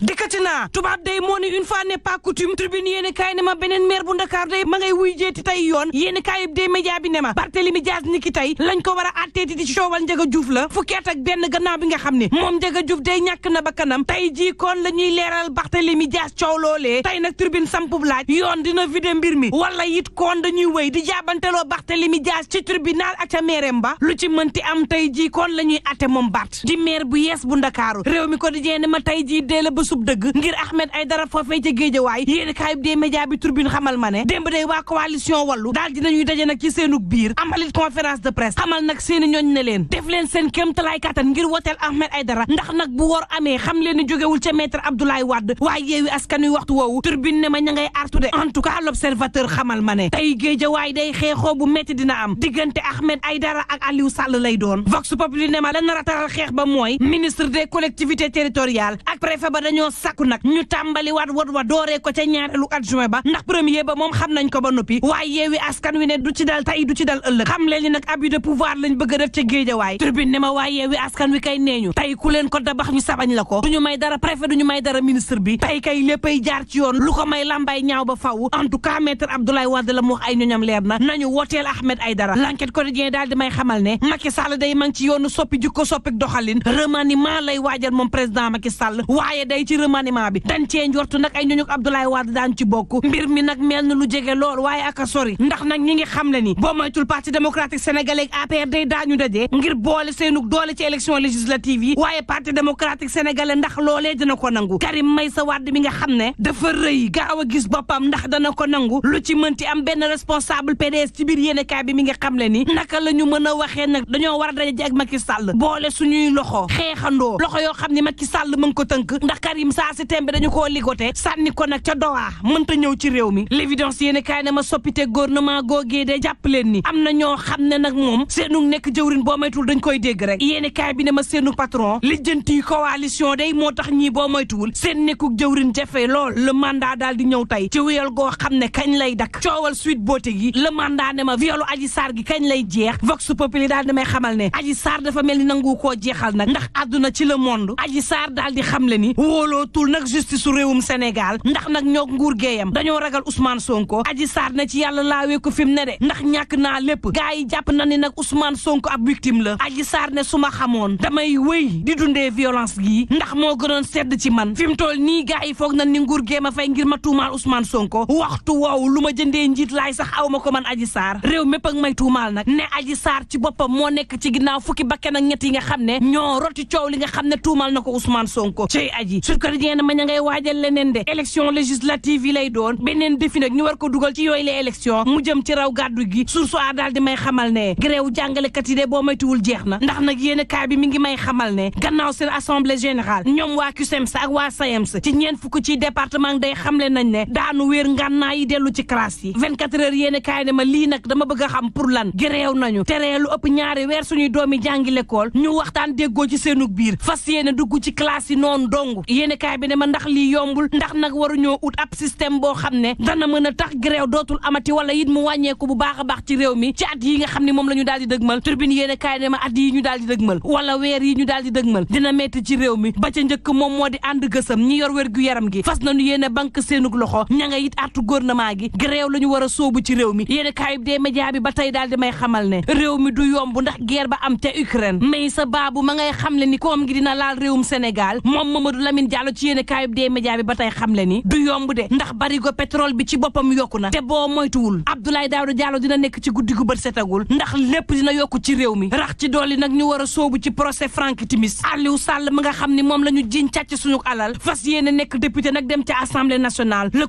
dikkati naa tubaab day moo ni une fois n'est pas coutume tribune yéeni kaay ne ma beneen maire bu Ndakaar day ma ngay wuy jeeti tey yoon yéeni kaay day média bi ne ma Barthélémy Dias ni ki tey lañ ko war a atteeti di ci coowal Ndiaga Diouf la fukki at ak benn gannaaw bi nga xam ne moom Ndiaga Diouf day ñàkk na ba kanam tey jii kon la ñuy leeral Barthélémy Dias coow loolee tey nag tribune sampub laaj yoon dina vide mbir mi wala it kon dañuy wéy di jaabanteloo Barthélémy Dias ci tribunal ak ca maire ba lu ci mënti am tey jii kon la ñuy atte moom Bart di maire bu yees bu Ndakaaru réew mi ko di jeene ma tey jii dee la bésub dëgg ngir Ahmed Aïdara foofee ca Géejawaay yéeni kaay bi dee média bi tribune xamal ma ne démb day waa coalition wallu daal dinañuy daje nag ci seenug biir amalit conférence de presse xamal nag seeni ñooñ ne leen def leen seen kéemtalaay kattan ngir woteel Ahmed Aïdara ndax nag bu wor amee xam leen ni jógewul ca maître Abdoulaye Wade waaye Yewwi Askan Wi waxtu woowu tribune ne ma ña ngay artu de en tout cas l'observateur xamal ma ne tey Géejawaay day xeexoo bu metti dina am diggante Ahmed Aïdara ak Aliou Sall lay doon Vox Populi ne ma la nar a taral xeex ba mooy ministre des collectivités territoriales ak préfet ba dañoo sakku nag ñu tàmbali waat wot wa dooree ko ca ñaareelu adjoint ba ndax premier ba moom xam nañ ko ba noppi waaye Yewwi Askan Wi ne du ci dal tey du ci dal ëllëg xam leen ni nag abus de pouvoir lañ bëgg a def ca Géejawaay tribune ne ma waaye Yewwi Askan Wi kay neeñu tey ku leen ko dabax ñu sabañ la ko duñu may dara préfet duñu may dara ministre bi tey kay léppay jaar ci yoon lu ko may lambay ñaaw ba faw en tout cas maître Abdoulaye Wade la mu wax ay ñoñam leer na nañu woteel Ahmed Aïdara l'enquête quotidien daal di may xamal ne Macky Sall day mang ci yoonu soppi jikko soppi doxalin remaniement lay waajal moom président Macky Sall waaye day ci remaniement bi dañ cee njortu nag ay ñoñuk Abdoulaye Wade daan ci bokk mbir mi nag mel na lu jege lool waaye aka sori ndax nag ñi ngi xam le ni boo moytul parti démocratique sénégalais ak APR day daañu daje ngir boole seenug doole ci élection législative yi waaye parti démocratique sénégalais ndax loolee dina ko nangu Karim Meïssa Wade mi nga xam ne dafa rëy gaaw a gis boppam ndax dana ko nangu lu ci mënti am benn responsable PDS ci biir yéenekaay bi mi nga xam le ni naka la ñu mën a waxee nag dañoo war a daje ji ak Macky Sall boole suñuy loxo xeexandoo loxo yoo xam ne Macky Sall mën ko tënk ndax Karim saa si tembe dañu koo ligoté sànni ko nag ca Doha mënta ñëw ci réew mi l'évidence yéenekaay ne ma soppite gouvernement googee de jàpp leen ni am na ñoo xam ne nag moom seenu nekk jëwrin boo moytuwul dañ koy dégg rek yéenekaay bi ne ma seenu patron lijjanti coalition day moo tax ñii boo moytuwul seen nekkuk jëwrin jafe lool le mandat daal di ñëw tey ci wéyal goo xam ne kañ lay dakk coowal suite boote gi le mandat ne ma violu Adji Sarr gi kañ lay jeex Vox Populi daal di may xamal ne Adji Sarr dafa mel ni nangu koo jeexal nag ndax àdduna ci le monde Adji Sarr daal di xam le ni wóolootul nag justice su réewum Sénégal ndax nag ñoo nguur géeyam dañoo ragal Ousmane Sonko Adji Sarr na ci yàlla laawee ko fi mu ne de ndax ñàkk naa lépp gars yi jàpp na ni nag Ousmane Sonko ab victime la Adji Sarr ne su ma xamoon damay wéy di dundee violence gii ndax moo gënoon sedd ci man fi mu toll nii gars yi foog na ni nguur gee ma fay ngir ma tuumaal Ousmane Sonko waxtu woowu lu ma jëndee njiit laay sax aw ma ko man Adji Sarr réew mépp ak may tuumaal nag ne Adji Sarr ci boppam moo nekk ci ginnaaw fukki bakken ak ñett yi nga xam ne ñoo roti coow li nga xam ne tuumaal na ko Ousmane Sonko cey aji Sud Quotidien ma ña ngay waajal leneen de élection législative yi lay doon beneen défi nag ñu war ko dugal ci yooyu les élections mu jëm ci raw gàddu gi source a daal di may xamal ne gréew jàngalekat yi de boo moytuwul jeex na ndax nag yéen kaay bi mi ngi may xamal ne gannaaw seen assemblée générale ñoom waa CUSEMS ak waa SAEMS ci ñeent fukk ci département day xamle nañ ne daanu wéer ngànnaa yi dellu ci classe yi 24 heures yéen kaay ne ma lii nag dama bëgg a xam pour lan gréew nañu teree lu ëpp ñaari weer suñuy doomi jàngi l'école ñu waxtaan déggoo ci seenug biir fas yéene dugg ci classe yi noonu dong yéen kaay bi ne ma ndax lii yombul ndax nag waruñoo ut ab système boo xam ne dana mën a tax gréew dootul amati wala it mu wàññeeku bu baax a baax ci réew mi ci at yi nga xam ne moom la ñu daal di dëgmal turbine yéen kaay ne ma at yi ñu daal di dëgmal wala weer yi ñu daal di dëgmal dina metti ci réew mi ba ca njëkk moom moo di ànd gësam ñi yor wér gu yaram gi fas nañu yéene banque seenug loxo ña nga it artu gouvernement gi gréew la ñu war a soobu ci réew mi yéen kaay bi dee média bi ba tey daal di may xamal ne réew mi du yomb ndax guerre ba am te Ukraine mais sa baabu ma ngay xamle ni koom gi dina laal réewum Sénégal moom Mamadou Lamine Diallo ci yéene kaay bi dee média bi ba tey xamle ni du yomb de ndax barigo pétrole bi ci boppam yokku na te boo moytuwul Abdoulaye Daouda Diallo dina nekk ci guddi gu bët setagul ndax lépp dina yokku ci réew mi rax ci dolli nag ñu war a soobu ci procès Franck Timis Aliou Sall ma nga xam ni moom la ñu jiñ càcc suñu alal fas yéene nekk député nag dem ca assemblée nationale le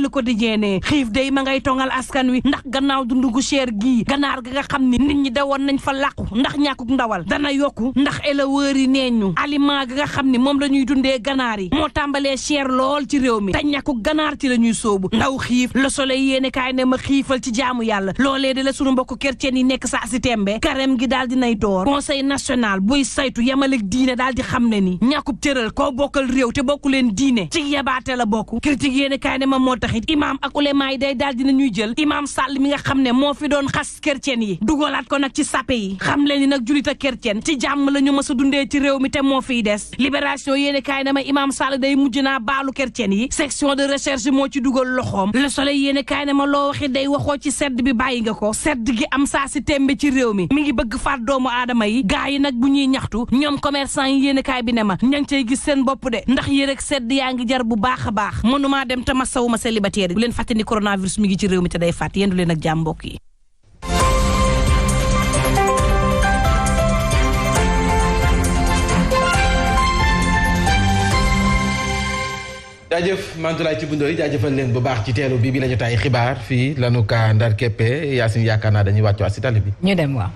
quotidien ne xiif day ma ngay tongal askan wi ndax gannaaw dundu gu cher gii ganaar ga nga xam ni nit ñi dawoon nañ fa làqu ndax ñàkkuk ndawal dana yokku ndax éleveurs yi nee ñu aliment ga nga xam ni moom la ñuy dundee ganaar yi moo tàmbalee cher lool ci réew mi te ñàkkuk ganaar ci la ñuy soobu ndaw xiif Le Soleil yéene kaay ne ma xiifal ci jaamu yàlla loolee de la sunu mbokk chrétien yi nekk saa si tembe carême gi daal di nay door conseil national buy saytu yamaleg diine daal di xam ne ni ñàkkub tëral koo bokkal réew te bokku leen diine ci yabaate la bokk critique yéene kaay ne ma moo taxit imaam ak ulema yi day daal dina ñuy jël imaam Sall mi nga xam ne moo fi doon xas chrétien yi dugalaat ko nag ci sappe yi xam leen ni nag julit ak chrétien ci jàmm la ñu mës a dundee ci réew mi te moo fiy des libération yéene kaay ne ma Imam Sall day mujj naa baalu chrétien yi section de recherche moo ci dugal loxoom Le Soleil yéene kaay ne ma loo waxi day waxoo ci sedd bi bàyyi nga ko sedd gi am saa si tembe ci réew mi ngi bëgg faat doomu aadama yi gaa yi nag bu ñuy ñaxtu ñoom commerçant yi yéene kaay bi ne ma ña ngi cay gis seen bopp de ndax yéen ak sedd yaa ngi jar bu baax a baax mënumaa dem te masawuma célibataire bu leen fàtte ni coronavirus mi ngi ci réew mi te day faat yéen du leen ak jàmm mbokk yi. jaajëf Mantoulaye ci bundoo yi jaajëfal leen bu baax ci teelu bi la jotaay xibaar fii lanu ka ndar keppe Yacine yaakaar naa dañuy wàccuwaat si tali bi. ñu dem waaw.